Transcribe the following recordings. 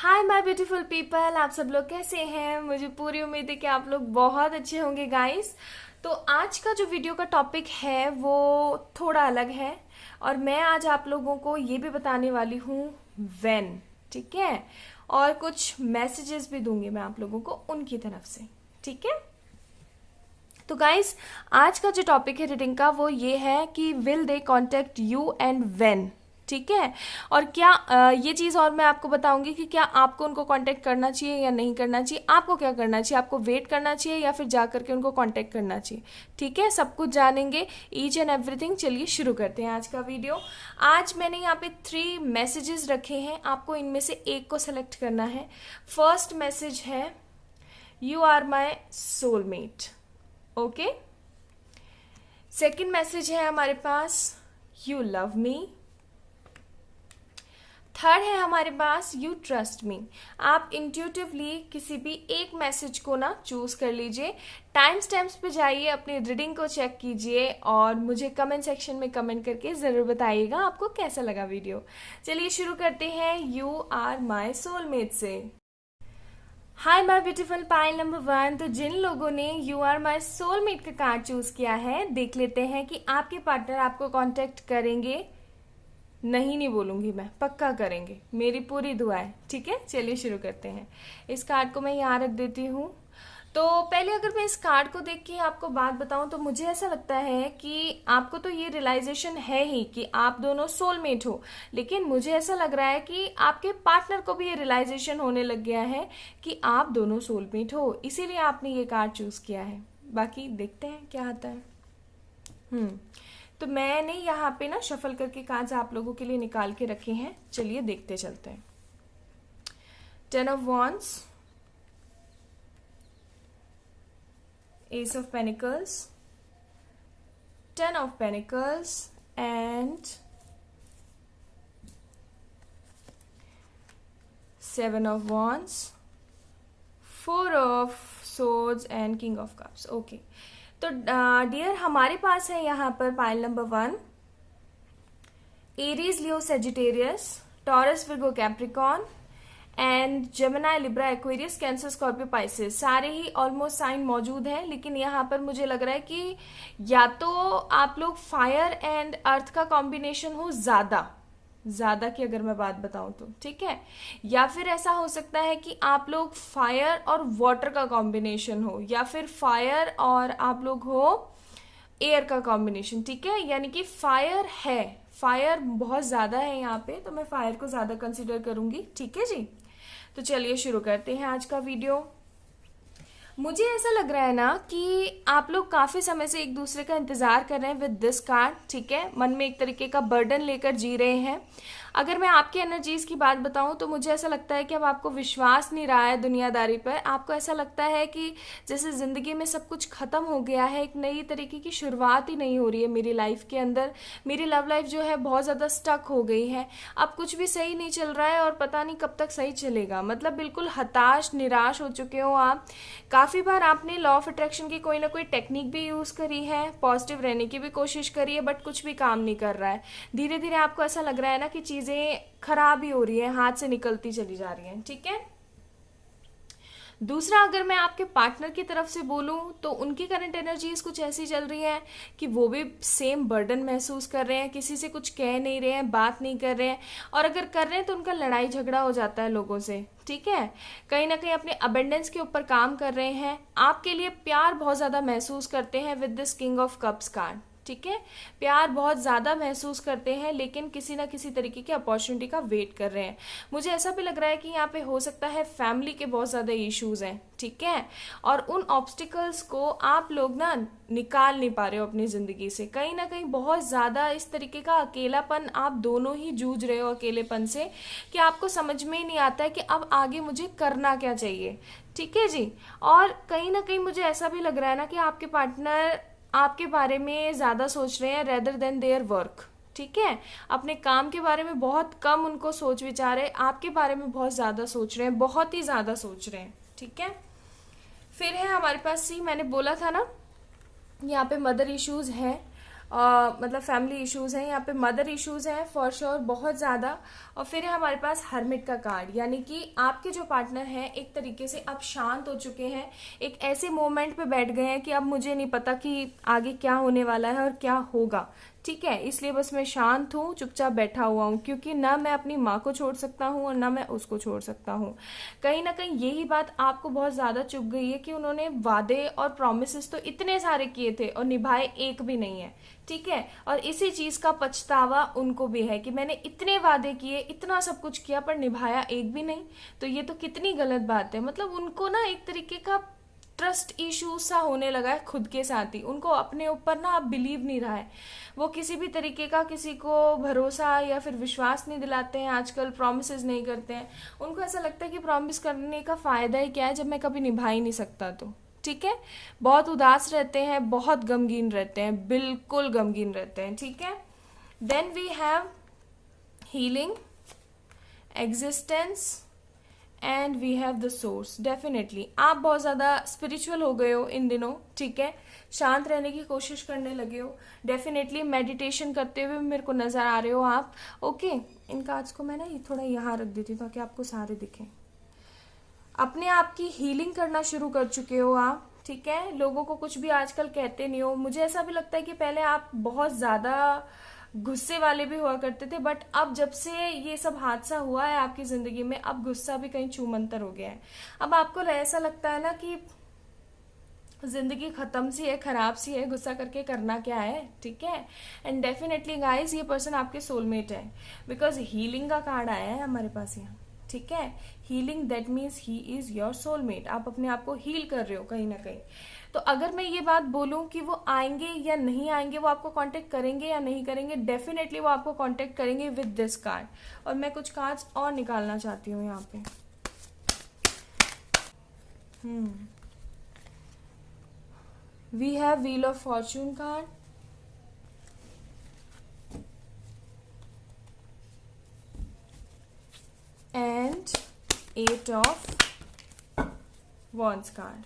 Hi my beautiful people, आप सब लोग कैसे हैं। मुझे पूरी उम्मीद है कि आप लोग बहुत अच्छे होंगे गाइस। तो आज का जो वीडियो का टॉपिक है वो थोड़ा अलग है और मैं आज आप लोगों को ये भी बताने वाली हूँ व्हेन, ठीक है। और कुछ मैसेजेस भी दूंगी मैं आप लोगों को उनकी तरफ से, ठीक है। तो गाइस आज का जो टॉपिक है रीडिंग का वो ये है कि will they contact you and when, ठीक है। और क्या ये चीज़ और मैं आपको बताऊंगी कि क्या आपको उनको कांटेक्ट करना चाहिए या नहीं करना चाहिए। आपको क्या करना चाहिए, आपको वेट करना चाहिए या फिर जा करके उनको कांटेक्ट करना चाहिए, ठीक है। सब कुछ जानेंगे, ईच एंड एवरीथिंग। चलिए शुरू करते हैं आज का वीडियो। आज मैंने यहाँ पे 3 मैसेजेस रखे हैं, आपको इनमें से एक को सेलेक्ट करना है। फर्स्ट मैसेज है you are my soulmate, okay. Second message है हमारे पास यू लव मी। थर्ड है हमारे पास यू ट्रस्ट मी। आप इंट्यूटिवली किसी भी एक मैसेज को ना चूज कर लीजिए। टाइम स्टैम्प्स पे जाइए, अपनी रीडिंग को चेक कीजिए और मुझे कमेंट सेक्शन में कमेंट करके जरूर बताइएगा आपको कैसा लगा वीडियो। चलिए शुरू करते हैं यू आर माई सोलमेट से। हाय माय ब्यूटीफुल पाइल नंबर 1। तो जिन लोगों ने यू आर माई सोलमेट का कार्ड चूज किया है, देख लेते हैं कि आपके पार्टनर आपको कांटेक्ट करेंगे। नहीं बोलूंगी मैं, पक्का करेंगे, मेरी पूरी दुआ है, ठीक है। चलिए शुरू करते हैं। इस कार्ड को मैं यहाँ रख देती हूँ। तो पहले अगर मैं इस कार्ड को देख के आपको बात बताऊं तो मुझे ऐसा लगता है कि आपको तो ये रियलाइजेशन है ही कि आप दोनों सोलमेट हो, लेकिन मुझे ऐसा लग रहा है कि आपके पार्टनर को भी ये रियलाइजेशन होने लग गया है कि आप दोनों सोलमेट हो, इसीलिए आपने ये कार्ड चूज किया है। बाकी देखते हैं क्या आता है। तो मैंने यहाँ पे ना शफल करके कार्ड्स आप लोगों के लिए निकाल के रखे हैं। चलिए देखते चलते हैं। 10 of wands, S of pentacles, 10 of pentacles and 7 of wands, 4 of swords and king of cups, okay. तो डियर हमारे पास है यहाँ पर pile number 1 Aries, Leo, Sagittarius, taurus, Virgo, Capricorn and Gemini, Libra, Aquarius, cancer, Scorpio, Pisces. सारे ही almost sign मौजूद हैं, लेकिन यहाँ पर मुझे लग रहा है कि या तो आप लोग फायर एंड अर्थ का कॉम्बिनेशन हो ज्यादा की अगर मैं बात बताऊं तो, ठीक है। या फिर ऐसा हो सकता है कि आप लोग फायर और वाटर का कॉम्बिनेशन हो, या फिर फायर और आप लोग हो एयर का कॉम्बिनेशन, ठीक है। यानी कि फायर है, फायर बहुत ज्यादा है यहाँ पे, तो मैं फायर को ज्यादा कंसिडर करूंगी, ठीक है जी। तो चलिए शुरू करते हैं आज का वीडियो। मुझे ऐसा लग रहा है ना कि आप लोग काफी समय से एक दूसरे का इंतजार कर रहे हैं विद दिस कार्ड, ठीक है। मन में एक तरीके का बर्डन लेकर जी रहे हैं। अगर मैं आपकी एनर्जीज की बात बताऊं तो मुझे ऐसा लगता है कि अब आपको विश्वास नहीं रहा है दुनियादारी पर। आपको ऐसा लगता है कि जैसे जिंदगी में सब कुछ खत्म हो गया है, एक नई तरीके की शुरुआत ही नहीं हो रही है मेरी लाइफ के अंदर। मेरी लव लाइफ जो है बहुत ज्यादा स्टक हो गई है, अब कुछ भी सही नहीं चल रहा है और पता नहीं कब तक सही चलेगा। मतलब बिल्कुल हताश निराश हो चुके हो आप। काफी बार आपने लॉ ऑफ अट्रैक्शन की कोई ना कोई टेक्निक भी यूज करी है, पॉजिटिव रहने की भी कोशिश करी है, बट कुछ भी काम नहीं कर रहा है। धीरे धीरे आपको ऐसा लग रहा है ना कि चीजें खराब ही हो रही है, हाथ से निकलती चली जा रही है, ठीक है। दूसरा, अगर मैं आपके पार्टनर की तरफ से बोलूं तो उनकी करंट एनर्जीज कुछ ऐसी चल रही है कि वो भी सेम बर्डन महसूस कर रहे हैं, किसी से कुछ कह नहीं रहे हैं, बात नहीं कर रहे हैं, और अगर कर रहे हैं तो उनका लड़ाई झगड़ा हो जाता है लोगों से, ठीक है। कहीं ना कहीं अपने अबेंडेंस के ऊपर काम कर रहे हैं, आपके लिए प्यार बहुत ज्यादा महसूस करते हैं with this king of cups card, ठीक है। प्यार बहुत ज्यादा महसूस करते हैं, लेकिन किसी ना किसी तरीके की अपॉर्चुनिटी का वेट कर रहे हैं। मुझे ऐसा भी लग रहा है कि यहाँ पे हो सकता है फैमिली के बहुत ज्यादा इश्यूज हैं, ठीक है। और उन ऑब्स्टिकल्स को आप लोग ना निकाल नहीं पा रहे हो अपनी जिंदगी से। कहीं ना कहीं बहुत ज्यादा इस तरीके का अकेलापन आप दोनों ही जूझ रहे हो, अकेलेपन से, कि आपको समझ में ही नहीं आता है कि अब आगे मुझे करना क्या चाहिए, ठीक है जी। और कहीं ना कहीं मुझे ऐसा भी लग रहा है ना कि आपके पार्टनर आपके बारे में ज्यादा सोच रहे हैं रेदर देन देयर वर्क, ठीक है। अपने काम के बारे में बहुत कम उनको सोच विचार है, आपके बारे में बहुत ज्यादा सोच रहे हैं, बहुत ही ज्यादा सोच रहे हैं, ठीक है। फिर है हमारे पास सी, मैंने बोला था ना यहाँ पे मदर इश्यूज है मतलब फैमिली इश्यूज हैं, यहाँ पे मदर इश्यूज हैं फॉर श्योर बहुत ज़्यादा। और फिर है हमारे पास हर्मिट का कार्ड, यानी कि आपके जो पार्टनर हैं एक तरीके से अब शांत हो चुके हैं, एक ऐसे मोमेंट पे बैठ गए हैं कि अब मुझे नहीं पता कि आगे क्या होने वाला है और क्या होगा, ठीक है, इसलिए बस मैं शांत हूँ, चुपचाप बैठा हुआ हूँ, क्योंकि ना मैं अपनी माँ को छोड़ सकता हूँ और ना मैं उसको छोड़ सकता हूँ। कहीं ना कहीं यही बात आपको बहुत ज़्यादा चुभ गई है कि उन्होंने वादे और प्रॉमिसेस तो इतने सारे किए थे और निभाए एक भी नहीं है, ठीक है। और इसी चीज़ का पछतावा उनको भी है कि मैंने इतने वादे किए, इतना सब कुछ किया, पर निभाया एक भी नहीं। तो ये तो कितनी गलत बात है। मतलब उनको ना एक तरीके का ट्रस्ट इशू सा होने लगा है खुद के साथ ही, उनको अपने ऊपर ना अब बिलीव नहीं रहा है, वो किसी भी तरीके का किसी को भरोसा या फिर विश्वास नहीं दिलाते हैं आजकल, प्रॉमिसेस नहीं करते हैं। उनको ऐसा लगता है कि प्रॉमिस करने का फायदा ही क्या है जब मैं कभी निभा ही नहीं सकता, तो ठीक है। बहुत उदास रहते हैं, बहुत गमगीन रहते हैं, बिल्कुल गमगीन रहते हैं, ठीक है। Then we have healing, existence and we have the source. Definitely आप बहुत ज़्यादा स्पिरिचुअल हो गए हो इन दिनों, ठीक है, शांत रहने की कोशिश करने लगे हो, डेफिनेटली मेडिटेशन करते हुए मेरे को नज़र आ रहे हो आप, ओके। इन कार्ड्स को मैं ना ये थोड़ा यहाँ रख देती हूँ ताकि आपको सारे दिखें। अपने आप की हीलिंग करना शुरू कर चुके हो आप, ठीक है, लोगों को कुछ भी आजकल कहते नहीं हो। मुझे ऐसा भी लगता है कि पहले आप बहुत ज़्यादा गुस्से वाले भी हुआ करते थे, बट अब जब से ये सब हादसा हुआ है आपकी ज़िंदगी में, अब गुस्सा भी कहीं छूमंतर हो गया है। अब आपको ऐसा लगता है ना कि जिंदगी खत्म सी है, खराब सी है, गुस्सा करके करना क्या है, ठीक है। एंड डेफिनेटली गाइस ये पर्सन आपके सोलमेट है, बिकॉज हीलिंग का कार्ड आया है हमारे पास यहाँ, ठीक है। Healing that means he is your soulmate. आप अपने आप को हील कर रहे हो कहीं ना कहीं। तो अगर मैं ये बात बोलूं कि वो आएंगे या नहीं आएंगे, वो आपको कांटेक्ट करेंगे या नहीं करेंगे, डेफिनेटली वो आपको कांटेक्ट करेंगे विद दिस कार्ड। और मैं कुछ कार्ड्स और निकालना चाहती हूँ यहाँ पे। We have Wheel of Fortune card, and 8 of Wands card,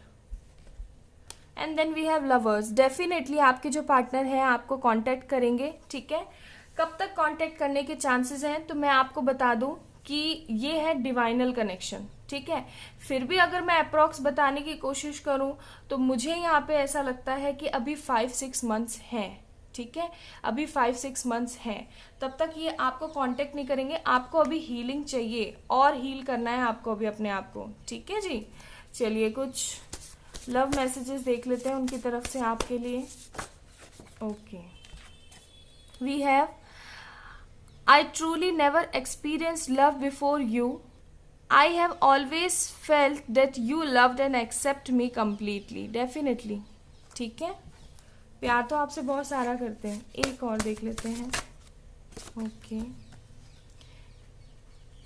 and then we have Lovers। Definitely आपके जो पार्टनर हैं आपको कांटेक्ट करेंगे, ठीक है। कब तक कांटेक्ट करने के चांसेस हैं तो मैं आपको बता दूं कि ये है डिवाइनल कनेक्शन, ठीक है। फिर भी अगर मैं अप्रॉक्स बताने की कोशिश करूं तो मुझे यहाँ पे ऐसा लगता है कि अभी 5-6 मंथ्स हैं, ठीक है, अभी 5-6 मंथ्स हैं। तब तक ये आपको कांटेक्ट नहीं करेंगे। आपको अभी हीलिंग चाहिए और हील करना है आपको अभी अपने आप को, ठीक है जी। चलिए कुछ लव मैसेजेस देख लेते हैं उनकी तरफ से आपके लिए। Okay, we have I truly never experienced love before you. I have always felt that you loved and accept me completely. Definitely. ठीक है, प्यार तो आपसे बहुत सारा करते हैं। एक और देख लेते हैं। Okay.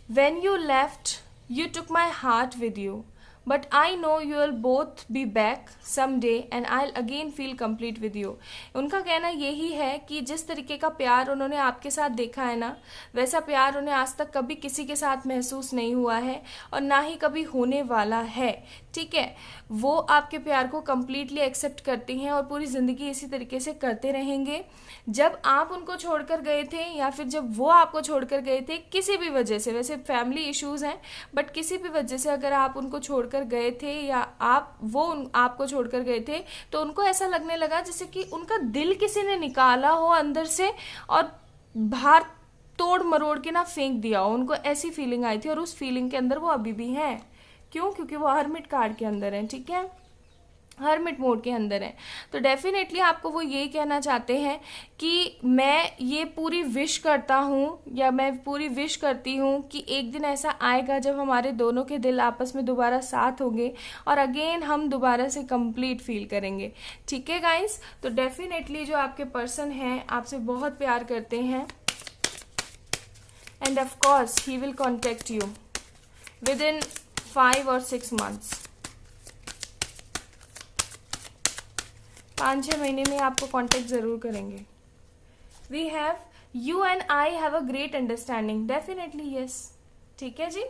When you left, you took my heart with you. But I know you will both be back someday and I'll again feel complete with you. उनका कहना यही है कि जिस तरीके का प्यार उन्होंने आपके साथ देखा है ना, वैसा प्यार उन्हें आज तक कभी किसी के साथ महसूस नहीं हुआ है और ना ही कभी होने वाला है, ठीक है। वो आपके प्यार को कम्प्लीटली एक्सेप्ट करती हैं और पूरी ज़िंदगी इसी तरीके से करते रहेंगे। जब आप उनको छोड़कर गए थे या फिर जब वो आपको छोड़कर गए थे, किसी भी वजह से, वैसे फैमिली इश्यूज हैं बट किसी भी वजह से अगर आप उनको छोड़कर गए थे या वो आपको छोड़कर गए थे, तो उनको ऐसा लगने लगा जैसे कि उनका दिल किसी ने निकाला हो अंदर से और बाहर तोड़ मरोड़ के ना फेंक दिया हो। उनको ऐसी फीलिंग आई थी और उस फीलिंग के अंदर वो अभी भी हैं। क्यों? क्योंकि वो हर्मिट कार्ड के अंदर है, ठीक है, हर्मिट मोड के अंदर है। तो डेफिनेटली आपको वो यही कहना चाहते हैं कि मैं ये पूरी विश करता हूँ या मैं पूरी विश करती हूँ कि एक दिन ऐसा आएगा जब हमारे दोनों के दिल आपस में दोबारा साथ होंगे और अगेन हम दोबारा से कंप्लीट फील करेंगे, ठीक है गाइस। तो डेफिनेटली जो आपके पर्सन हैं आपसे बहुत प्यार करते हैं end of course he will contact you with in 5 or 6 months। 5-6 महीने में आपको कांटेक्ट जरूर करेंगे। We have you and I have a great understanding. Definitely yes, ठीक है जी।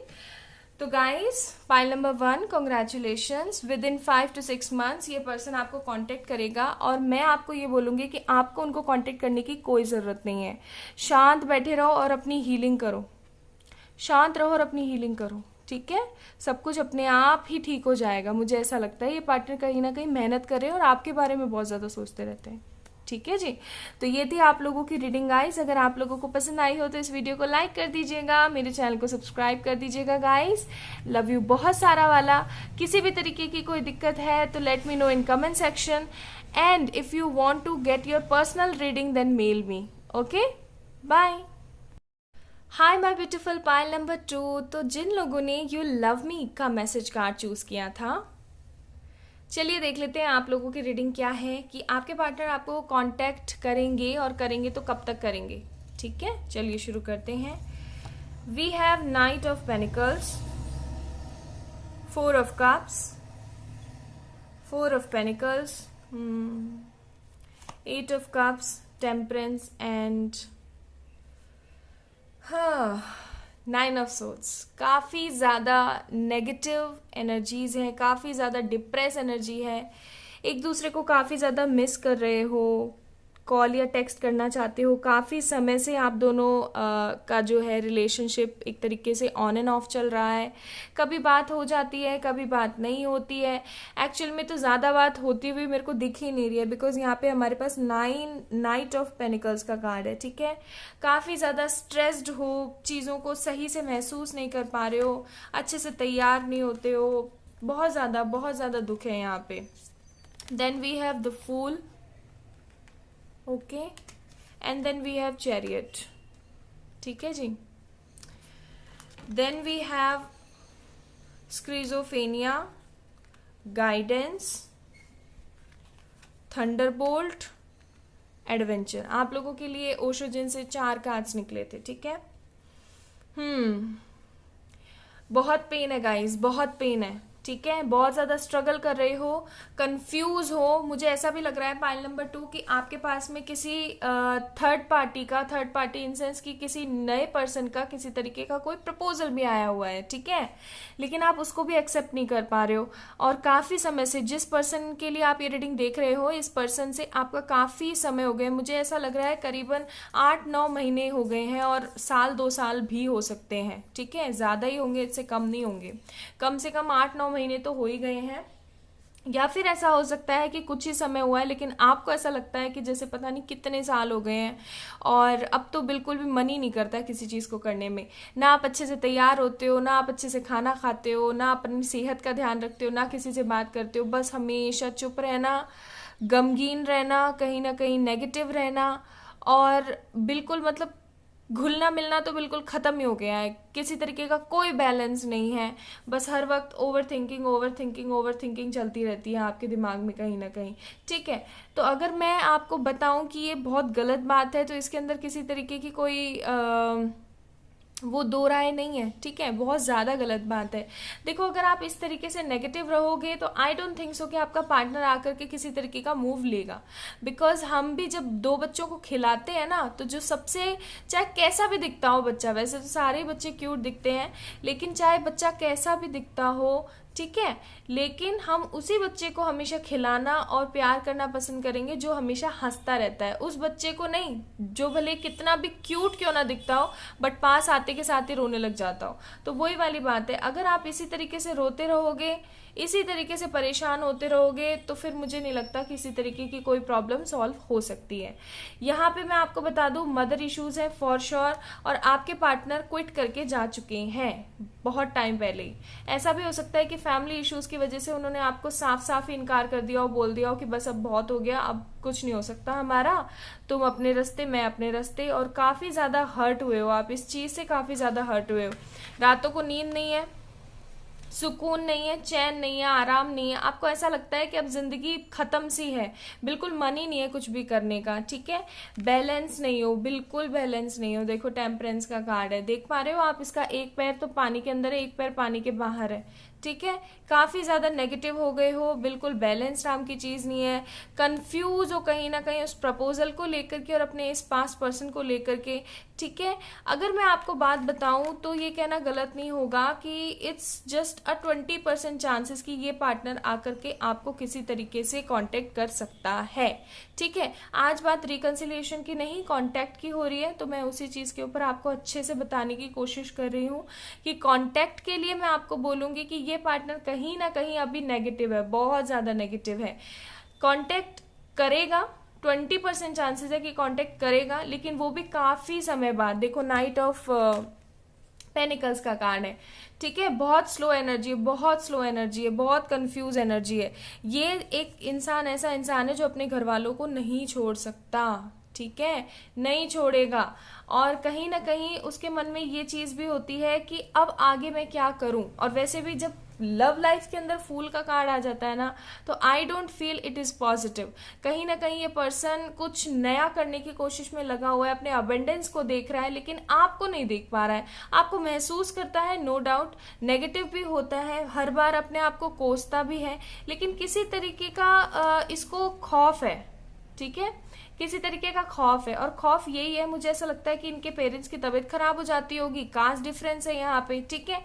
तो guys, pile number 1, congratulations. Within 5 to 6 months ये पर्सन आपको कांटेक्ट करेगा, और मैं आपको ये बोलूँगी कि आपको उनको कांटेक्ट करने की कोई ज़रूरत नहीं है। शांत बैठे रहो और अपनी हीलिंग करो, शांत रहो और अपनी हीलिंग करो, ठीक है। सब कुछ अपने आप ही ठीक हो जाएगा। मुझे ऐसा लगता है ये पार्टनर कहीं ना कहीं मेहनत कर रहे हैं और आपके बारे में बहुत ज़्यादा सोचते रहते हैं, ठीक है जी। तो ये थी आप लोगों की रीडिंग गाइस। अगर आप लोगों को पसंद आई हो तो इस वीडियो को लाइक कर दीजिएगा, मेरे चैनल को सब्सक्राइब कर दीजिएगा गाइस। लव यू बहुत सारा वाला। किसी भी तरीके की कोई दिक्कत है तो let me know in comment section, and if you want to get your personal reading then mail me. Okay, bye. Hi my beautiful pile number 2। तो जिन लोगों ने यू लव मी का मैसेज कार्ड चूज किया था, चलिए देख लेते हैं आप लोगों की रीडिंग क्या है, कि आपके पार्टनर आपको कांटेक्ट करेंगे, और करेंगे तो कब तक करेंगे, ठीक है। चलिए शुरू करते हैं। We have knight of pentacles, 4 of cups, 4 of pentacles, 8 of cups, temperance and 9 of swords। काफ़ी ज़्यादा नेगेटिव एनर्जीज हैं, काफ़ी ज़्यादा डिप्रेस एनर्जी है, एक दूसरे को काफ़ी ज़्यादा मिस कर रहे हो, कॉल या टेक्स्ट करना चाहते हो। काफ़ी समय से आप दोनों का जो है रिलेशनशिप एक तरीके से ऑन एंड ऑफ चल रहा है। कभी बात हो जाती है, कभी बात नहीं होती है। एक्चुअल में तो ज़्यादा बात होती हुई मेरे को दिख ही नहीं रही है, बिकॉज यहाँ पे हमारे पास 9 नाइट ऑफ पेनिकल्स का कार्ड है, ठीक है। काफ़ी ज़्यादा स्ट्रेस्ड हो, चीज़ों को सही से महसूस नहीं कर पा रहे हो, अच्छे से तैयार नहीं होते हो, बहुत ज़्यादा दुख है यहाँ पे। Then we have the fool, okay, and then we have chariot, ठीक है जी। Then we have schizophrenia, guidance, thunderbolt, adventure. आप लोगों के लिए ओशो जिन से 4 कार्ड्स निकले थे, ठीक है। बहुत पेन है गाइस, बहुत पेन है, ठीक है। बहुत ज़्यादा स्ट्रगल कर रहे हो, कंफ्यूज हो। मुझे ऐसा भी लग रहा है पाइल नंबर 2 कि आपके पास में किसी थर्ड पार्टी इन सेंस कि किसी नए पर्सन का किसी तरीके का कोई प्रपोजल भी आया हुआ है, ठीक है, लेकिन आप उसको भी एक्सेप्ट नहीं कर पा रहे हो। और काफ़ी समय से जिस पर्सन के लिए आप ये रीडिंग देख रहे हो, इस पर्सन से आपका काफ़ी समय हो गए, मुझे ऐसा लग रहा है करीबन 8-9 महीने हो गए हैं, और 1-2 साल भी हो सकते हैं, ठीक है। ज़्यादा ही होंगे, इससे कम नहीं होंगे, कम से कम 8-9 महीने तो हो ही गए हैं। या फिर ऐसा हो सकता है कि कुछ ही समय हुआ है, लेकिन आपको ऐसा लगता है कि जैसे पता नहीं कितने साल हो गए हैं, और अब तो बिल्कुल भी मन ही नहीं करता किसी चीज़ को करने में। ना आप अच्छे से तैयार होते हो, ना आप अच्छे से खाना खाते हो, ना अपनी सेहत का ध्यान रखते हो, ना किसी से बात करते हो। बस हमेशा चुप रहना, गमगीन रहना, कहीं ना कहीं नेगेटिव रहना, और बिल्कुल मतलब घुलना मिलना तो बिल्कुल ख़त्म ही हो गया है। किसी तरीके का कोई बैलेंस नहीं है, बस हर वक्त ओवर थिंकिंग चलती रहती है आपके दिमाग में कहीं ना कहीं, ठीक है। तो अगर मैं आपको बताऊं कि ये बहुत गलत बात है, तो इसके अंदर किसी तरीके की कोई वो दो राय नहीं है, ठीक है। बहुत ज़्यादा गलत बात है। देखो, अगर आप इस तरीके से नेगेटिव रहोगे तो आई डोंट थिंक सो कि आपका पार्टनर आकर के किसी तरीके का मूव लेगा। बिकॉज हम भी जब 2 बच्चों को खिलाते हैं ना, तो जो सबसे, चाहे कैसा भी दिखता हो बच्चा, वैसे तो सारे बच्चे क्यूट दिखते हैं, लेकिन चाहे बच्चा कैसा भी दिखता हो, ठीक है, लेकिन हम उसी बच्चे को हमेशा खिलाना और प्यार करना पसंद करेंगे जो हमेशा हंसता रहता है। उस बच्चे को नहीं जो भले कितना भी क्यूट क्यों ना दिखता हो, बट पास आते के साथ ही रोने लग जाता हो। तो वही वाली बात है, अगर आप इसी तरीके से रोते रहोगे, इसी तरीके से परेशान होते रहोगे, तो फिर मुझे नहीं लगता किसी तरीके की कोई प्रॉब्लम सॉल्व हो सकती है। यहाँ पे मैं आपको बता दूं, मदर इश्यूज है फॉर श्योर, और आपके पार्टनर क्विट करके जा चुके हैं बहुत टाइम पहले ही। ऐसा भी हो सकता है कि फैमिली इश्यूज की वजह से उन्होंने आपको साफ साफ ही इनकार कर दिया और बोल दिया हो कि बस अब बहुत हो गया, अब कुछ नहीं हो सकता हमारा, तुम अपने रास्ते, मैं अपने रास्ते। और काफ़ी ज़्यादा हर्ट हुए हो आप, इस चीज़ से काफ़ी ज़्यादा हर्ट हुए हो। रातों को नींद नहीं है, सुकून नहीं है, चैन नहीं है, आराम नहीं है, आपको ऐसा लगता है कि अब जिंदगी खत्म सी है, बिल्कुल मन ही नहीं है कुछ भी करने का, ठीक है। बैलेंस नहीं हो, बिल्कुल बैलेंस नहीं हो। देखो टेम्परेंस का कार्ड है, देख पा रहे हो आप, इसका एक पैर तो पानी के अंदर है, एक पैर पानी के बाहर है, ठीक है। काफी ज्यादा नेगेटिव हो गए हो, बिल्कुल बैलेंस नाम की चीज नहीं है, कंफ्यूज हो कहीं ना कहीं उस प्रपोजल को लेकर के और अपने इस पास्ट पर्सन को लेकर के, ठीक है। अगर मैं आपको बात बताऊं तो ये कहना गलत नहीं होगा कि इट्स जस्ट अ 20% चांसेस कि ये पार्टनर आकर के आपको किसी तरीके से कांटेक्ट कर सकता है, ठीक है। आज बात रिकंसिलिएशन की नहीं, कांटेक्ट की हो रही है, तो मैं उसी चीज के ऊपर आपको अच्छे से बताने की कोशिश कर रही हूँ कि कांटेक्ट के लिए मैं आपको बोलूंगी कि ये पार्टनर कहीं ना कहीं अभी नेगेटिव है, बहुत ज्यादा नेगेटिव है। कांटेक्ट करेगा, 20% चांसेस है कि कांटेक्ट करेगा, लेकिन वो भी काफी समय बाद। देखो नाइट ऑफ पेनिकल्स का कार्ड है, ठीक है। बहुत स्लो एनर्जी है, बहुत स्लो एनर्जी है, बहुत कंफ्यूज एनर्जी है। ये एक इंसान ऐसा इंसान है जो अपने घर वालों को नहीं छोड़ सकता, ठीक है, नहीं छोड़ेगा। और कहीं ना कहीं उसके मन में ये चीज भी होती है कि अब आगे मैं क्या करूं। और वैसे भी जब लव लाइफ के अंदर फूल का कार्ड आ जाता है ना, तो I don't feel it is positive. कहीं ना कहीं ये पर्सन कुछ नया करने की कोशिश में लगा हुआ है, अपने अबेंडेंस को देख रहा है, लेकिन आपको नहीं देख पा रहा है। आपको महसूस करता है, नो डाउट नेगेटिव भी होता है, हर बार अपने आप को कोसता भी है, लेकिन किसी तरीके का इसको खौफ है, ठीक है, किसी तरीके का खौफ है। और खौफ यही है, मुझे ऐसा लगता है कि इनके पेरेंट्स की तबीयत खराब हो जाती होगी, कास्ट डिफरेंस है यहाँ पे, ठीक है।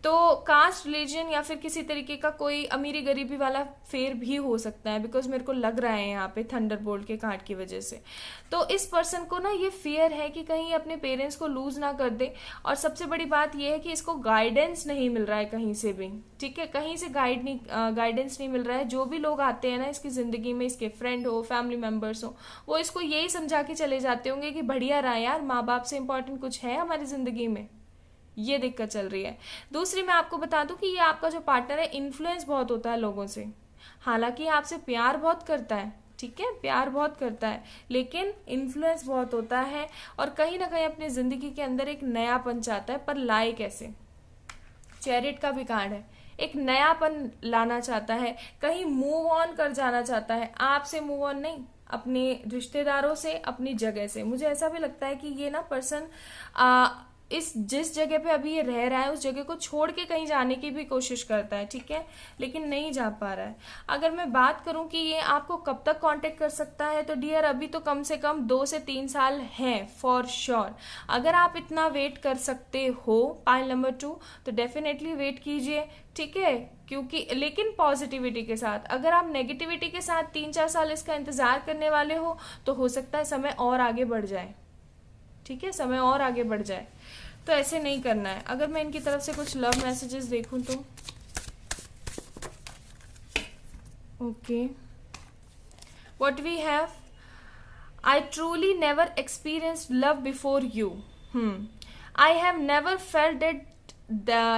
तो कास्ट, रिलीजन या फिर किसी तरीके का कोई अमीरी गरीबी वाला फेर भी हो सकता है, बिकॉज मेरे को लग रहा है यहाँ पे थंडरबोल्ट के कार्ड की वजह से। तो इस पर्सन को ना ये फियर है कि कहीं अपने पेरेंट्स को लूज ना कर दे। और सबसे बड़ी बात ये है कि इसको गाइडेंस नहीं मिल रहा है कहीं से भी, ठीक है, कहीं से गाइडेंस नहीं मिल रहा है। जो भी लोग आते हैं ना इसकी जिंदगी में, इसके फ्रेंड हो, फैमिली मेंबर्स हो, वो इसको यही समझा के चले जाते होंगे कि बढ़िया रहा यार, माँ बाप से इंपॉर्टेंट कुछ है हमारी जिंदगी में। ये दिक्कत चल रही है। दूसरी मैं आपको बता दूं कि ये आपका जो पार्टनर है, इन्फ्लुएंस बहुत होता है लोगों से। हालांकि आपसे प्यार बहुत करता है, ठीक है, प्यार बहुत करता है, लेकिन इन्फ्लुएंस बहुत होता है। और कहीं ना कहीं अपनी जिंदगी के अंदर एक नयापन चाहता है, पर लाए कैसे। चैरिट का भी कार्ड है, एक नयापन लाना चाहता है, कहीं मूव ऑन कर जाना चाहता है। आपसे मूव ऑन नहीं, अपने रिश्तेदारों से, अपनी जगह से। मुझे ऐसा भी लगता है कि ये ना पर्सन इस जिस जगह पे अभी ये रह रहा है उस जगह को छोड़ के कहीं जाने की भी कोशिश करता है, ठीक है, लेकिन नहीं जा पा रहा है। अगर मैं बात करूं कि ये आपको कब तक कांटेक्ट कर सकता है, तो डियर अभी तो कम से कम 2 से 3 साल हैं फॉर श्योर। अगर आप इतना वेट कर सकते हो, पाइल नंबर 2, तो डेफिनेटली वेट कीजिए, ठीक है, क्योंकि लेकिन पॉजिटिविटी के साथ। अगर आप नेगेटिविटी के साथ 3-4 साल इसका इंतजार करने वाले हो, तो हो सकता है समय और आगे बढ़ जाए, ठीक है, समय और आगे बढ़ जाए। तो ऐसे नहीं करना है। अगर मैं इनकी तरफ से कुछ लव मैसेजेस देखूं तो okay, what we have, I truly never experienced love before you, I have never felt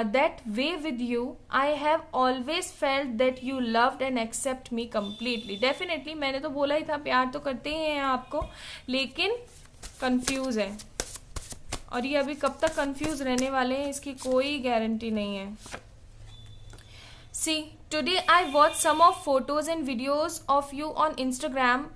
that way with you, I have always felt that you loved and accept me completely। Definitely मैंने तो बोला ही था, प्यार तो करते ही हैं आपको, लेकिन कंफ्यूज है। और ये अभी कब तक कंफ्यूज रहने वाले हैं इसकी कोई गारंटी नहीं है। See, today I watch some of photos and videos of you on Instagram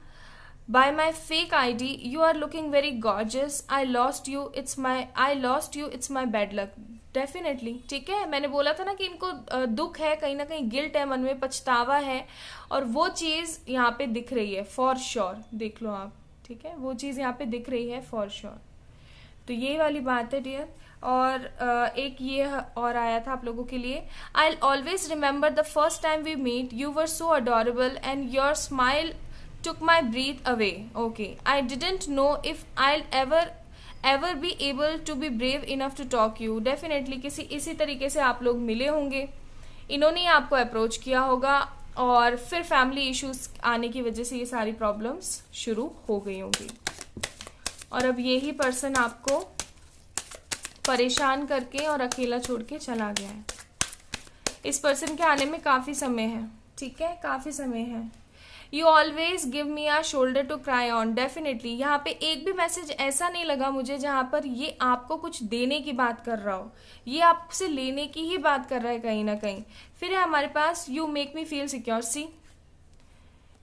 by my fake ID. You are looking very gorgeous. I lost you, it's my bad luck। Definitely, ठीक है, मैंने बोला था ना कि इनको दुख है, कहीं ना कहीं गिल्ट है, मन में पछतावा है, और वो चीज यहाँ पे दिख रही है फॉर श्योर। देख लो आप, ठीक है, वो चीज यहाँ पे दिख रही है फॉर श्योर। तो ये वाली बात है डियर। और एक ये और आया था आप लोगों के लिए, I always remember the first time we meet, you were so adorable and your smile took my breath away। Okay, I didn't know if I'll ever be able to be brave enough to talk you। Definitely किसी इसी तरीके से आप लोग मिले होंगे, इन्होंने आपको अप्रोच किया होगा, और फिर फैमिली इश्यूज आने की वजह से ये सारी प्रॉब्लम्स शुरू हो गई होंगी। और अब यही पर्सन आपको परेशान करके और अकेला छोड़ के चला गया है। इस पर्सन के आने में काफी समय है, ठीक है, काफी समय है। You always give me a shoulder to cry on. Definitely यहाँ पे एक भी मैसेज ऐसा नहीं लगा मुझे जहाँ पर ये आपको कुछ देने की बात कर रहा हो, ये आपसे लेने की ही बात कर रहा है कहीं ना कहीं। फिर है हमारे पास you make me feel secure. See,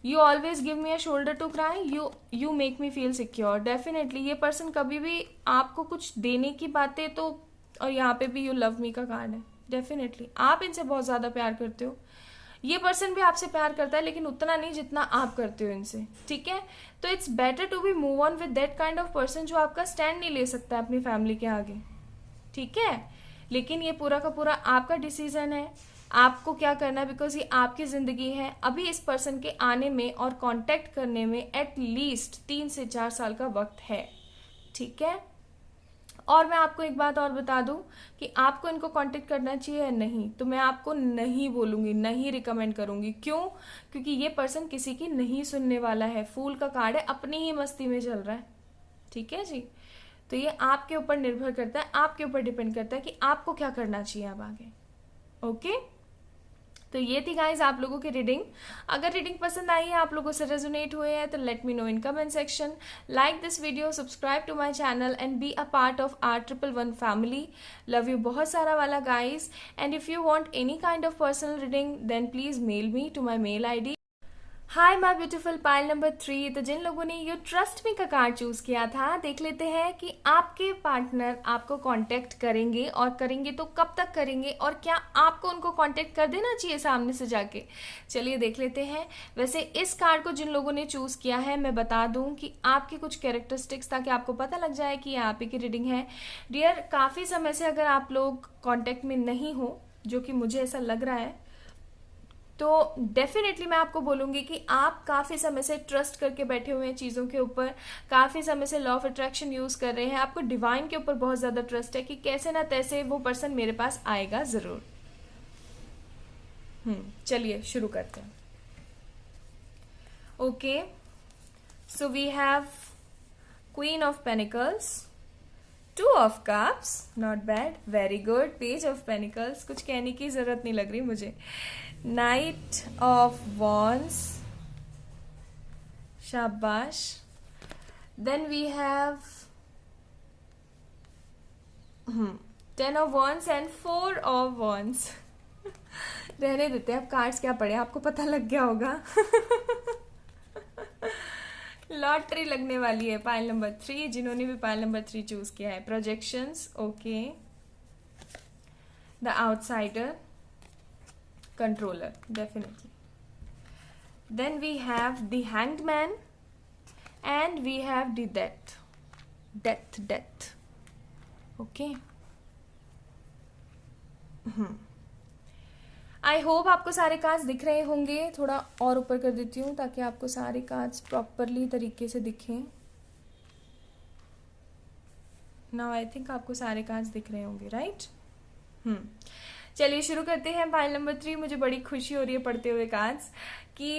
you always give me a shoulder to cry, you make me feel secure. Definitely ये पर्सन कभी भी आपको कुछ देने की बातें तो, और यहाँ पे भी यू लव मी का कार्ड है। डेफिनेटली आप इनसे बहुत ज्यादा प्यार करते हो, ये पर्सन भी आपसे प्यार करता है लेकिन उतना नहीं जितना आप करते हो इनसे, ठीक है। तो it's better to be move on with that kind of person जो आपका स्टैंड नहीं ले सकता है अपनी फैमिली के आगे, ठीक है। लेकिन ये पूरा का पूरा आपका डिसीजन है, आपको क्या करना है, बिकॉज ये आपकी जिंदगी है। अभी इस पर्सन के आने में और कांटेक्ट करने में एट लीस्ट 3 से 4 साल का वक्त है, ठीक है। और मैं आपको एक बात और बता दूं कि आपको इनको कांटेक्ट करना चाहिए या नहीं, तो मैं आपको नहीं बोलूंगी, नहीं रिकमेंड करूंगी। क्यों? क्योंकि ये पर्सन किसी की नहीं सुनने वाला है। फूल का कार्ड है, अपनी ही मस्ती में चल रहा है, ठीक है जी। तो ये आपके ऊपर निर्भर करता है, आपके ऊपर डिपेंड करता है कि आपको क्या करना चाहिए अब आगे। ओके, तो ये थी गाइज आप लोगों की रीडिंग। अगर रीडिंग पसंद आई है, आप लोगों से रेजोनेट हुए हैं, तो let me know in comment section. Like this video, subscribe to my channel and be a part of R111 family. Love you बहुत सारा वाला guys. And if you want any kind of personal reading then please mail me to my mail ID। Hi my beautiful pile number 3। तो जिन लोगों ने you trust me का card choose किया था, देख लेते हैं कि आपके पार्टनर आपको कांटेक्ट करेंगे, और करेंगे तो कब तक करेंगे, और क्या आपको उनको कांटेक्ट कर देना चाहिए सामने से जाके। चलिए देख लेते हैं। वैसे इस कार्ड को जिन लोगों ने चूज किया है, मैं बता दूं कि आपके कुछ कैरेक्टरिस्टिक्स, ताकि आपको पता लग जाए कि ये आप ही की रीडिंग है। डियर, काफी समय से अगर आप लोग कांटेक्ट में नहीं हो, जो कि मुझे ऐसा लग रहा है, तो डेफिनेटली मैं आपको बोलूंगी कि आप काफी समय से ट्रस्ट करके बैठे हुए हैं चीजों के ऊपर, काफी समय से लॉ ऑफ अट्रैक्शन यूज कर रहे हैं, आपको डिवाइन के ऊपर बहुत ज्यादा ट्रस्ट है कि कैसे ना तैसे वो पर्सन मेरे पास आएगा जरूर। चलिए शुरू करते हैं। Okay, so we have queen of pentacles, 2 of cups, not bad, very good, page of pentacles, कुछ कहने की जरूरत नहीं लग रही मुझे, नाइट ऑफ वॉन्स, शाबाश। Then we have 10 of wands and 4 of wands. रहने देते हैं, अब कार्ड्स क्या पड़े, आपको पता लग गया होगा। लॉटरी लगने वाली है पाइल नंबर 3, जिन्होंने भी पाइल नंबर 3 चूज किया है। Projections, okay, the outsider, controller, definitely. Then we have the hanged man and we have the death. Okay. I hope आपको सारे कार्ड्स दिख रहे होंगे। थोड़ा और ऊपर कर देती हूँ ताकि आपको सारे कार्ड्स प्रॉपरली तरीके से दिखें। नाउ आई थिंक आपको सारे कार्ड्स दिख रहे होंगे, राइट? चलिए शुरू करते हैं। पाइल नंबर 3, मुझे बड़ी खुशी हो रही है पढ़ते हुए कार्ड्स कि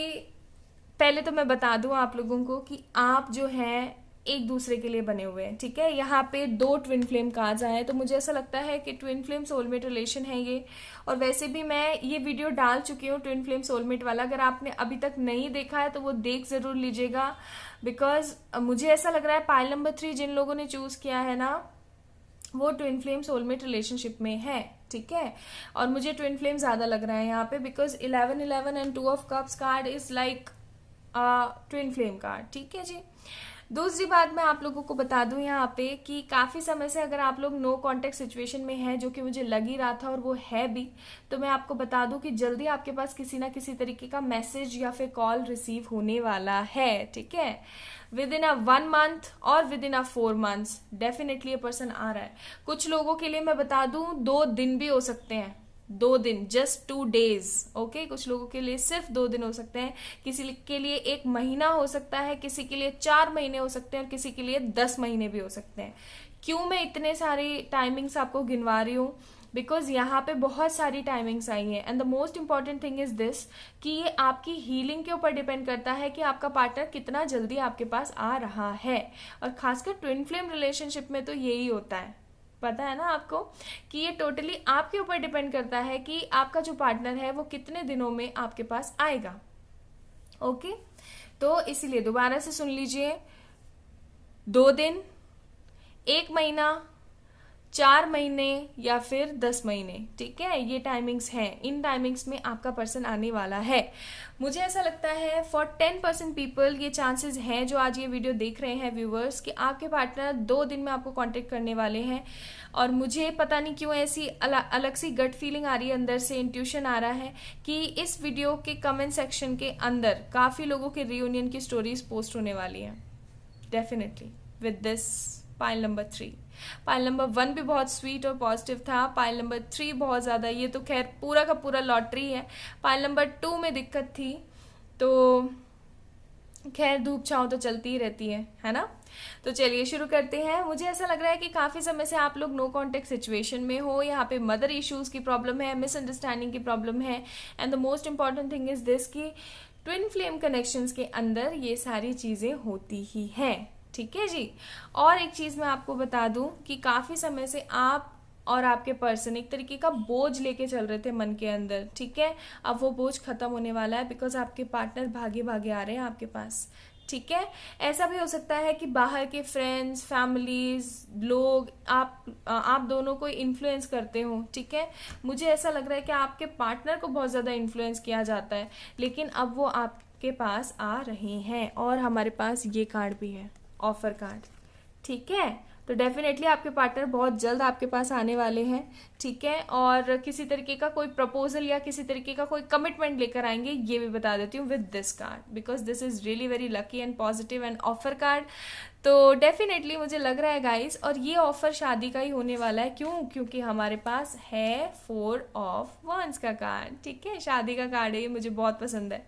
पहले तो मैं बता दूं आप लोगों को कि आप जो हैं एक दूसरे के लिए बने हुए हैं, ठीक है। यहाँ पे 2 ट्विन फ्लेम कार्ड्स आए, तो मुझे ऐसा लगता है कि ट्विन फ्लेम सोलमेट रिलेशन है ये। और वैसे भी मैं ये वीडियो डाल चुकी हूँ ट्विन फ्लेम सोलमेट वाला, अगर आपने अभी तक नहीं देखा है तो वो देख जरूर लीजिएगा, बिकॉज मुझे ऐसा लग रहा है पाइल नंबर 3 जिन लोगों ने चूज किया है ना, वो ट्विन फ्लेम सोलमेट रिलेशनशिप में है, ठीक है। और मुझे ट्विन फ्लेम ज्यादा लग रहा है यहाँ पे, because 11 and 2 of cups card is like twin flame card, ठीक है जी। दूसरी बात मैं आप लोगों को बता दूं यहाँ पे कि काफी समय से अगर आप लोग नो कांटेक्ट सिचुएशन में हैं, जो कि मुझे लग ही रहा था और वो है भी, तो मैं आपको बता दूं कि जल्दी आपके पास किसी ना किसी तरीके का मैसेज या फिर कॉल रिसीव होने वाला है, ठीक है। विद इन अ 1 मंथ और with in a 4 months definitely ये पर्सन आ रहा है। कुछ लोगों के लिए मैं बता दूं 2 दिन भी हो सकते हैं, 2 दिन, जस्ट 2 डेज, ओके। कुछ लोगों के लिए सिर्फ 2 दिन हो सकते हैं, किसी के लिए 1 महीना हो सकता है, किसी के लिए 4 महीने हो सकते हैं और किसी के लिए 10 महीने भी हो सकते हैं। क्यों मैं इतने सारी टाइमिंग्स आपको गिनवा रही हूँ? बिकॉज यहाँ पे बहुत सारी टाइमिंग्स आई हैं, and the most important thing is this कि ये आपकी हीलिंग के ऊपर डिपेंड करता है कि आपका पार्टनर कितना जल्दी आपके पास आ रहा है। और खासकर ट्विन फ्लेम रिलेशनशिप में तो यही होता है, पता है ना आपको, कि ये टोटली आपके ऊपर डिपेंड करता है कि आपका जो पार्टनर है वो कितने दिनों में आपके पास आएगा। ओके, तो इसीलिए दोबारा से सुन लीजिए, 2 दिन, 1 महीना, 4 महीने या फिर 10 महीने, ठीक है, ये टाइमिंग्स हैं। इन टाइमिंग्स में आपका पर्सन आने वाला है। मुझे ऐसा लगता है फॉर 10% पीपल ये चांसेस हैं जो आज ये वीडियो देख रहे हैं व्यूवर्स, कि आपके पार्टनर 2 दिन में आपको कांटेक्ट करने वाले हैं। और मुझे पता नहीं क्यों ऐसी अलग सी गट फीलिंग आ रही है, अंदर से इंट्यूशन आ रहा है कि इस वीडियो के कमेंट सेक्शन के अंदर काफ़ी लोगों के रियूनियन की स्टोरीज पोस्ट होने वाली हैं definitely with this pile number 3। Pile number 1 भी बहुत स्वीट और पॉजिटिव था, पाइल नंबर 3 बहुत ज़्यादा, ये तो खैर पूरा का पूरा लॉटरी है। पाइल नंबर 2 में दिक्कत थी, तो खैर धूप छाँव तो चलती ही रहती है ना। तो चलिए शुरू करते हैं। मुझे ऐसा लग रहा है कि काफ़ी समय से आप लोग नो कॉन्टेक्ट सिचुएशन में हो, यहाँ पे मदर इश्यूज़ की प्रॉब्लम है, मिसअंडरस्टैंडिंग की प्रॉब्लम है, and the most important thing is this कि ट्विन फ्लेम कनेक्शंस के अंदर ये सारी चीज़ें होती ही हैं, ठीक है जी। और एक चीज़ मैं आपको बता दूं कि काफ़ी समय से आप और आपके पर्सन एक तरीके का बोझ लेके चल रहे थे मन के अंदर, ठीक है। अब वो बोझ खत्म होने वाला है, बिकॉज आपके पार्टनर भागे भागे आ रहे हैं आपके पास, ठीक है। ऐसा भी हो सकता है कि बाहर के फ्रेंड्स, फैमिलीज, लोग आप दोनों को इन्फ्लुएंस करते हो, ठीक है। मुझे ऐसा लग रहा है कि आपके पार्टनर को बहुत ज़्यादा इन्फ्लुएंस किया जाता है, लेकिन अब वो आपके पास आ रहे हैं। और हमारे पास ये कार्ड भी है, ऑफर कार्ड, ठीक है। तो डेफिनेटली आपके पार्टनर बहुत जल्द आपके पास आने वाले हैं, ठीक है। और किसी तरीके का कोई प्रपोजल या किसी तरीके का कोई कमिटमेंट लेकर आएंगे, ये भी बता देती हूँ with this card, because this is really very lucky and positive and offer card. तो डेफिनेटली मुझे लग रहा है गाइस, और ये ऑफर शादी का ही होने वाला है। क्यों? क्योंकि हमारे पास है 4 ऑफ wands का कार्ड, ठीक है। शादी का कार्ड है ये, मुझे बहुत पसंद है।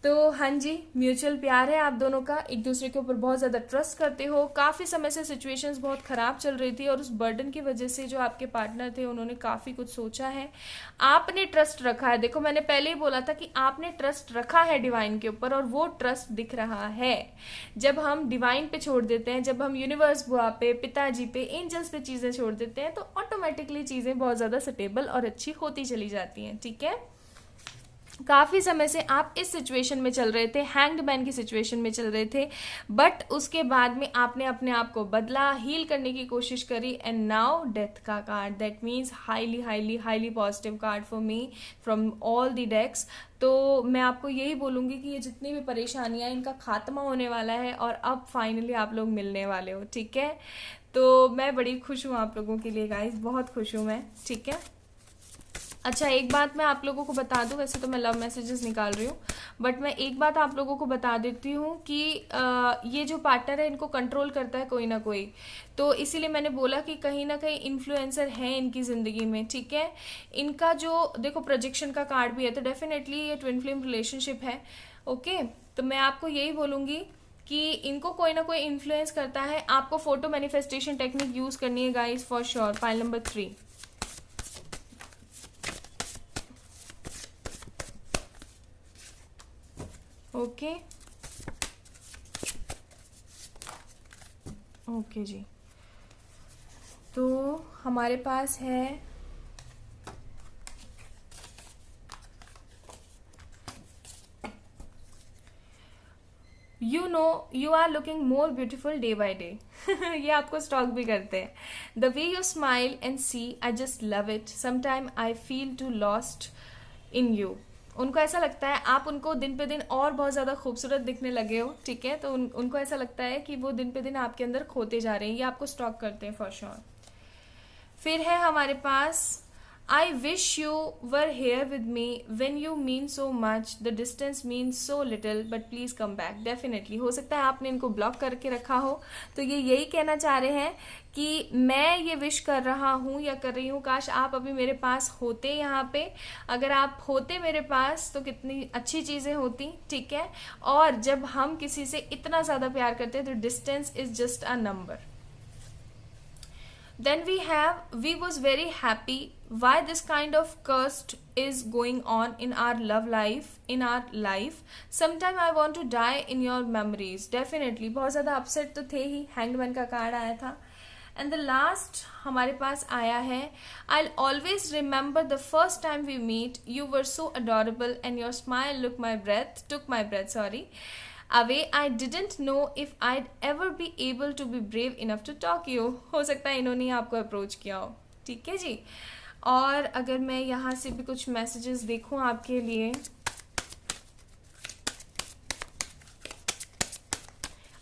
तो हाँ जी, म्यूचुअल प्यार है आप दोनों का, एक दूसरे के ऊपर बहुत ज़्यादा ट्रस्ट करते हो। काफ़ी समय से सिचुएशंस बहुत ख़राब चल रही थी, और उस बर्डन की वजह से जो आपके पार्टनर थे उन्होंने काफ़ी कुछ सोचा है। आपने ट्रस्ट रखा है, देखो मैंने पहले ही बोला था कि आपने ट्रस्ट रखा है डिवाइन के ऊपर, और वो ट्रस्ट दिख रहा है। जब हम डिवाइन पे छोड़ देते हैं, जब हम यूनिवर्स बुआ पे, पिताजी पे, एंजल्स पे चीज़ें छोड़ देते हैं, तो ऑटोमेटिकली चीज़ें बहुत ज़्यादा स्टेबल और अच्छी होती चली जाती हैं, ठीक है। काफ़ी समय से आप इस सिचुएशन में चल रहे थे, हैंग्ड मैन की सिचुएशन में चल रहे थे, बट उसके बाद में आपने अपने आप को बदला, हील करने की कोशिश करी, एंड नाउ डेथ का card, that means highly highly highly positive card for me from all the decks. तो मैं आपको यही बोलूँगी कि ये जितनी भी परेशानियाँ, इनका खात्मा होने वाला है, और अब फाइनली आप लोग मिलने वाले हो, ठीक है। तो मैं बड़ी खुश हूँ आप लोगों के लिए गाइज, बहुत खुश हूँ मैं, ठीक है। अच्छा, एक बात मैं आप लोगों को बता दूं, वैसे तो मैं लव मैसेजेस निकाल रही हूँ, बट मैं एक बात आप लोगों को बता देती हूँ कि ये जो पार्टनर है इनको कंट्रोल करता है कोई ना कोई, तो इसीलिए मैंने बोला कि कहीं ना कहीं इन्फ्लुएंसर हैं इनकी ज़िंदगी में, ठीक है। इनका जो देखो प्रोजेक्शन का कार्ड भी है, तो डेफिनेटली ये ट्विन फ्लेम रिलेशनशिप है, ओके। तो मैं आपको यही बोलूँगी कि इनको कोई ना कोई इन्फ्लुएंस करता है। आपको फोटो मैनिफेस्टेशन टेक्निक यूज़ करनी है guys, for sure. Pile number 3, okay okay जी। तो हमारे पास है you know you are looking more beautiful day by day. ये आपको स्टॉक भी करते हैं। The way you smile and see, I just love it, sometime I feel too lost in you. उनको ऐसा लगता है आप उनको दिन पे दिन और बहुत ज़्यादा खूबसूरत दिखने लगे हो, ठीक है। तो उनको ऐसा लगता है कि वो दिन पे दिन आपके अंदर खोते जा रहे हैं, ये आपको स्टॉक करते हैं फॉर श्योर। फिर है हमारे पास I wish you were here with me when you mean so much, the distance mean so little, but please come back. Definitely हो सकता है आपने इनको ब्लॉक करके रखा हो, तो ये यही कहना चाह रहे हैं कि मैं ये विश कर रहा हूँ या कर रही हूँ, काश आप अभी मेरे पास होते यहाँ पे। अगर आप होते मेरे पास तो कितनी अच्छी चीज़ें होती, ठीक है। और जब हम किसी से इतना ज़्यादा प्यार करते हैं तो distance is just a number. Then we was very happy. Why this kind of cursed is going on in our life? Sometime I want to die in your memories. Definitely बहुत ज़्यादा upset तो थे ही, hanged man का card आया था। And the last हमारे पास आया है, I always remember the first time we meet, you were so adorable and your smile took my breath away. I didn't know if I'd ever be able to be brave enough to talk you. हो सकता है इन्होंने आपको approach किया हो, ठीक है जी। और अगर मैं यहाँ से भी कुछ मैसेजेस देखूँ आपके लिए,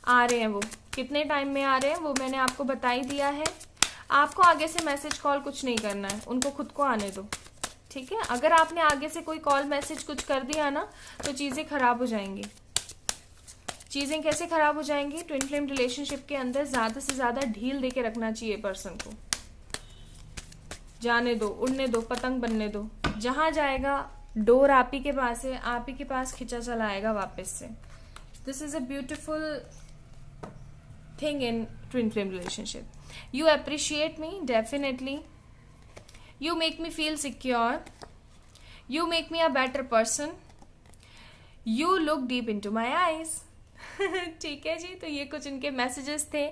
आ रहे हैं वो कितने टाइम में आ रहे हैं वो मैंने आपको बता ही दिया है। आपको आगे से मैसेज कॉल कुछ नहीं करना है, उनको खुद को आने दो, ठीक है। अगर आपने आगे से कोई कॉल मैसेज कुछ कर दिया ना तो चीज़ें खराब हो जाएंगी। चीज़ें कैसे खराब हो जाएंगी? ट्विन फ्लेम रिलेशनशिप के अंदर ज़्यादा से ज़्यादा ढील देके रखना चाहिए पर्सन को। जाने दो, उड़ने दो, पतंग बनने दो, जहाँ जाएगा डोर आप ही के पास है, आप ही के पास खिंचा चला आएगा वापस से। This is a beautiful thing in twin flame relationship. You appreciate me definitely, you make me feel secure, you make me a better person, you look deep in to my eyes. ठीक है जी, तो ये कुछ इनके messages थे।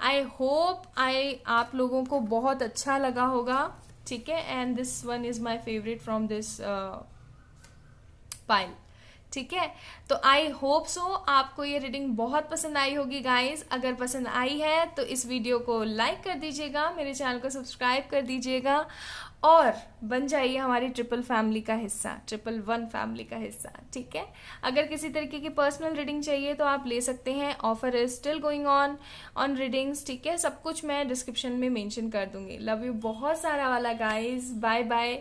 I hope आप लोगों को बहुत अच्छा लगा होगा, ठीक है। And this one is my favourite from this pile, ठीक है। तो आई होप सो आपको ये रीडिंग बहुत पसंद आई होगी गाइस। अगर पसंद आई है तो इस वीडियो को लाइक कर दीजिएगा, मेरे चैनल को सब्सक्राइब कर दीजिएगा और बन जाइए हमारी ट्रिपल फैमिली का हिस्सा, 111 फैमिली का हिस्सा, ठीक है। अगर किसी तरीके की पर्सनल रीडिंग चाहिए तो आप ले सकते हैं। Offer is still going on readings, ठीक है। सब कुछ मैं डिस्क्रिप्शन में मेंशन कर दूंगी। लव यू बहुत सारा वाला guys, bye bye,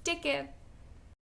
take care.